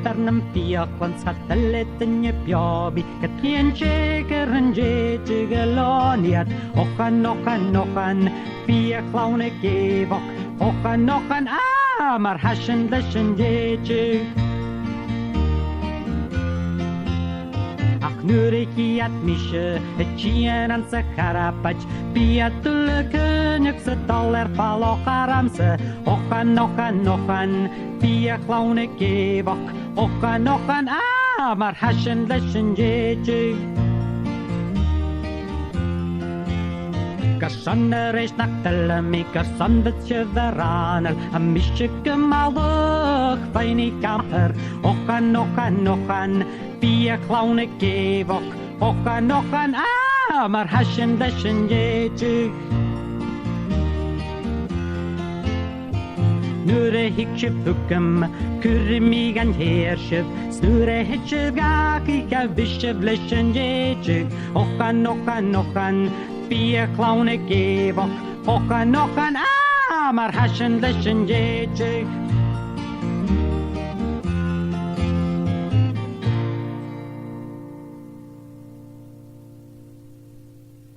Bernam fiaclan scatellet in je biobi, Gatlienche gerenje geloniat, ochan, fiaclaune gevok, ochan, maar hashen leshen jeje. Ach nurikiat mische, het chien an se karapach, piatul kunyuk se taler palo karamse, ochan, fiaclaune gevok, ochan, maar hashen leshen jeje. Gassanner is nachtelle me gassandetje veranel, a misje gemalig, feini kamper, ochan, via klaune gevok, ochan, maar hashen leshen jeje. Nure hitje bukum, kurmi gan heersjev, snure hitje gakika visjev leshen jeje, ochan, via klaune gevok, ochan, maar hashen leshen jeje.